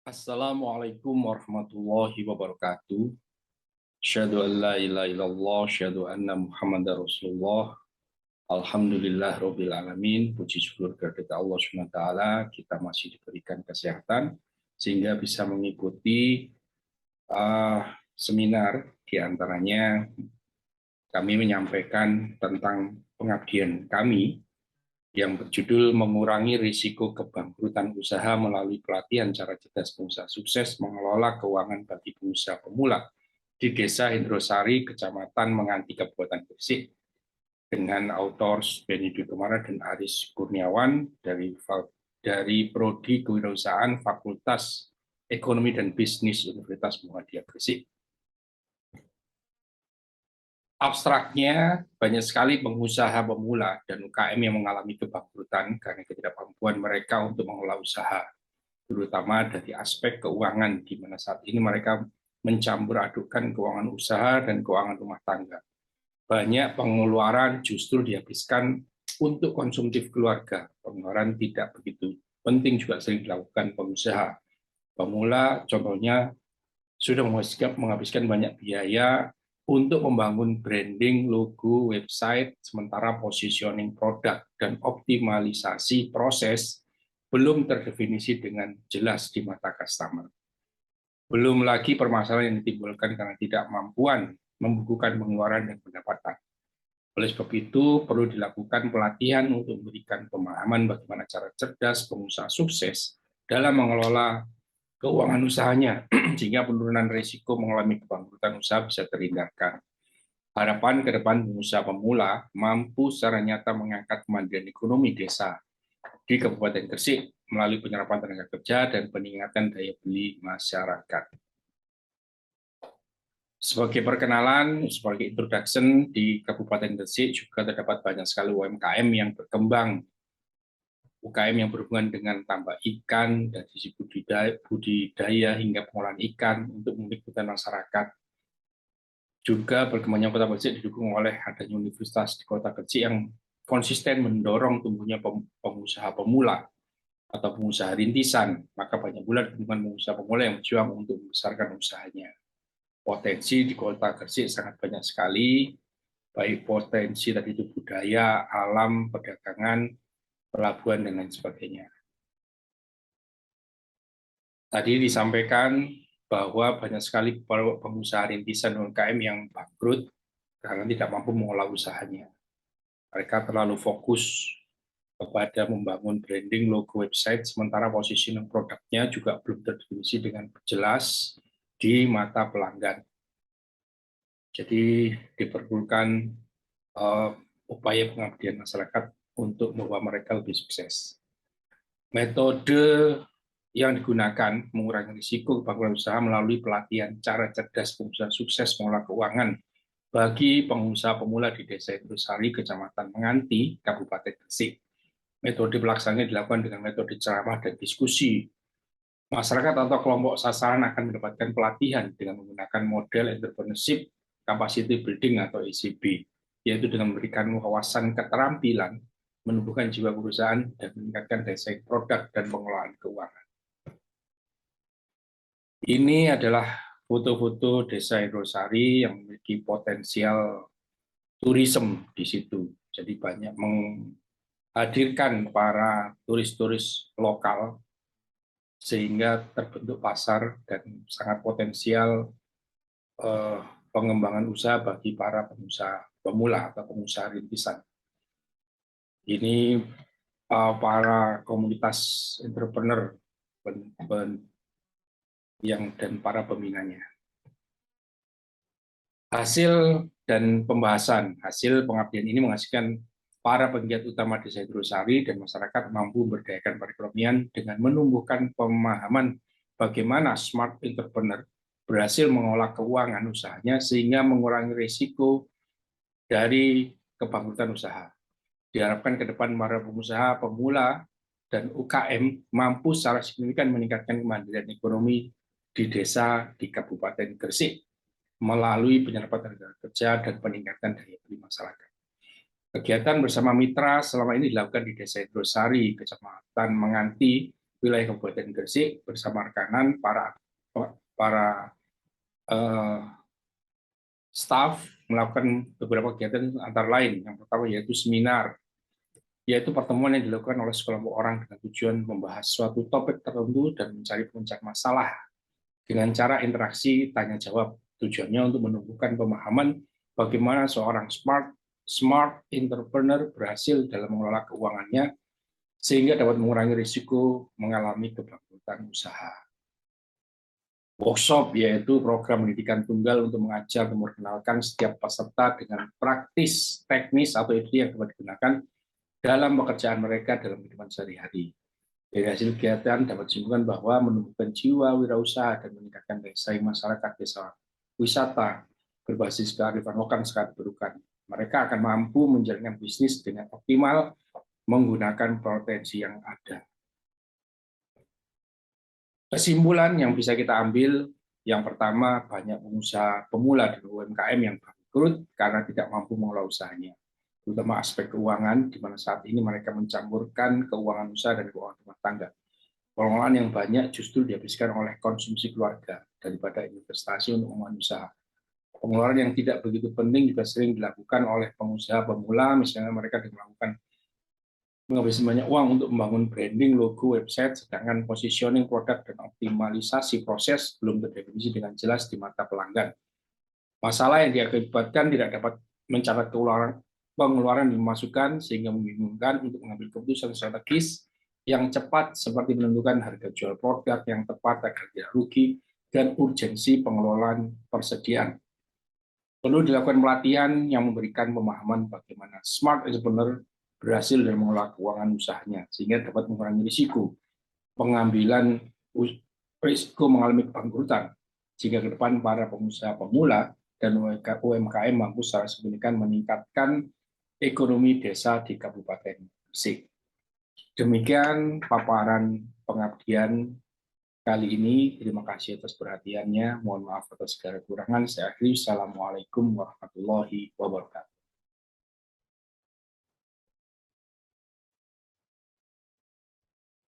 Assalamualaikum warahmatullahi wabarakatuh. Asyhadu an la ilaha illallah, asyhadu anna Muhammadar Rasulullah. Alhamdulillah rabbil alamin. Puji syukur kepada Allah Subhanahu wa taala, kita masih diberikan kesehatan sehingga bisa mengikuti seminar. Di antaranya kami menyampaikan tentang pengabdian kami yang berjudul mengurangi risiko kebangkrutan usaha melalui pelatihan cara cerdas pengusaha sukses mengelola keuangan bagi pengusaha pemula di Desa Indrosari, Kecamatan Menganti, Kabupaten Gresik, dengan autor Benny Dwi Kemara dan Aris Kurniawan dari Prodi Kewirausahaan Fakultas Ekonomi dan Bisnis Universitas Muhammadiyah Gresik. Abstraknya, banyak sekali pengusaha pemula dan UKM yang mengalami kebangkrutan karena ketidakmampuan mereka untuk mengelola usaha, terutama dari aspek keuangan, di mana saat ini mereka mencampur adukkan keuangan usaha dan keuangan rumah tangga. Banyak pengeluaran justru dihabiskan untuk konsumtif keluarga. Pengeluaran tidak begitu penting juga sering dilakukan pengusaha. Pemula contohnya sudah menghabiskan banyak biaya untuk membangun branding, logo, website, sementara positioning produk dan optimalisasi proses belum terdefinisi dengan jelas di mata customer. Belum lagi permasalahan yang ditimbulkan karena tidak mampuan membukukan pengeluaran dan pendapatan. Oleh sebab itu, perlu dilakukan pelatihan untuk memberikan pemahaman bagaimana cara cerdas pengusaha sukses dalam mengelola keuangan usahanya, sehingga penurunan risiko mengalami kebangkrutan usaha bisa terhindarkan. Harapan ke depan pengusaha pemula mampu secara nyata mengangkat kemandirian ekonomi desa di Kabupaten Gresik melalui penyerapan tenaga kerja dan peningkatan daya beli masyarakat. Sebagai perkenalan, sebagai introduction, di Kabupaten Gresik juga terdapat banyak sekali UMKM yang berkembang. UKM yang berhubungan dengan tambak ikan, dari sisi budidaya hingga pengolahan ikan untuk memenuhi masyarakat. Juga berkembangnya Kota Gresik didukung oleh adanya universitas di Kota Gresik yang konsisten mendorong tumbuhnya pengusaha pemula atau pengusaha rintisan. Maka banyak pula pengusaha pemula yang berjuang untuk membesarkan usahanya. Potensi di Kota Gresik sangat banyak sekali, baik potensi tadi itu budaya, alam, perdagangan, pelabuhan, dan lain sebagainya. Tadi disampaikan bahwa banyak sekali pengusaha rintisan UMKM yang bangkrut karena tidak mampu mengolah usahanya. Mereka terlalu fokus kepada membangun branding, logo, website, sementara posisi produknya juga belum terdefinisi dengan jelas di mata pelanggan. Jadi diperlukan upaya pengabdian masyarakat untuk membawa mereka lebih sukses. Metode yang digunakan mengurangi risiko kebangkrutan usaha melalui pelatihan cara cerdas pengusaha sukses mengelola keuangan bagi pengusaha pemula di Desa Indrosari, Kecamatan Menganti, Kabupaten Gresik. Metode pelaksanaannya dilakukan dengan metode ceramah dan diskusi. Masyarakat atau kelompok sasaran akan mendapatkan pelatihan dengan menggunakan model entrepreneurship capacity building atau ECB, yaitu dengan memberikan wawasan keterampilan, menumbuhkan jiwa perusahaan, dan meningkatkan desain produk dan pengelolaan keuangan. Ini adalah foto-foto Desa Indrosari yang memiliki potensial turisme di situ. Jadi banyak menghadirkan para turis-turis lokal sehingga terbentuk pasar dan sangat potensial pengembangan usaha bagi para pengusaha pemula atau pengusaha rintisan. Ini para komunitas entrepreneur dan para pembinanya. Hasil dan pembahasan hasil pengabdian ini menghasilkan para penggiat utama Desa Indrosari dan masyarakat mampu memberdayakan perekonomian dengan menumbuhkan pemahaman bagaimana smart entrepreneur berhasil mengolah keuangan usahanya sehingga mengurangi risiko dari kebangkrutan usaha. Diharapkan ke depan para pengusaha pemula dan UKM mampu secara signifikan meningkatkan kemandirian ekonomi di desa di Kabupaten Gresik melalui penyerapan tenaga kerja dan peningkatan daya beli masyarakat. Kegiatan bersama mitra selama ini dilakukan di Desa Indrosari, Kecamatan Menganti, wilayah Kabupaten Gresik bersama rekanan para staf melakukan beberapa kegiatan antara lain. Yang pertama yaitu seminar, yaitu pertemuan yang dilakukan oleh sekelompok orang dengan tujuan membahas suatu topik tertentu dan mencari puncak masalah dengan cara interaksi tanya jawab. Tujuannya untuk menumbuhkan pemahaman bagaimana seorang smart entrepreneur berhasil dalam mengelola keuangannya sehingga dapat mengurangi risiko mengalami kebangkrutan usaha. Workshop yaitu program pendidikan tunggal untuk mengajar dan memperkenalkan setiap peserta dengan praktis, teknis atau ide yang dapat digunakan dalam pekerjaan mereka dalam kehidupan sehari-hari. Dari hasil kegiatan dapat disimpulkan bahwa menumbuhkan jiwa wirausaha dan meningkatkan daya saing masyarakat desa wisata berbasis kearifan lokal sangat diperlukan. Mereka akan mampu menjalankan bisnis dengan optimal menggunakan potensi yang ada. Kesimpulan yang bisa kita ambil, yang pertama, banyak pengusaha pemula dan UMKM yang bangkrut karena tidak mampu mengelola usahanya, terutama aspek keuangan, di mana saat ini mereka mencampurkan keuangan usaha dan keuangan rumah tangga. Pengelolaan yang banyak justru dihabiskan oleh konsumsi keluarga daripada investasi untuk pengembangan usaha. Pengeluaran yang tidak begitu penting juga sering dilakukan oleh pengusaha pemula, misalnya mereka melakukan menghabiskan banyak uang untuk membangun branding, logo, website, sedangkan positioning produk dan optimalisasi proses belum terdefinisi dengan jelas di mata pelanggan. Masalah yang diakibatkan tidak dapat mencatat pengeluaran dan masukan sehingga membingungkan untuk mengambil keputusan strategis yang cepat seperti menentukan harga jual produk yang tepat agar tidak rugi dan urgensi pengelolaan persediaan. Perlu dilakukan pelatihan yang memberikan pemahaman bagaimana smart entrepreneur berhasil dalam mengelola keuangan usahanya sehingga dapat mengurangi risiko pengambilan risiko mengalami kebangkrutan, jika ke depan para pengusaha pemula dan UMKM mampu secara signifikan meningkatkan ekonomi desa di Kabupaten Gresik. Demikian paparan pengabdian kali ini. Terima kasih atas perhatiannya. Mohon maaf atas segala kekurangan. Saya akhiri. Assalamualaikum warahmatullahi wabarakatuh.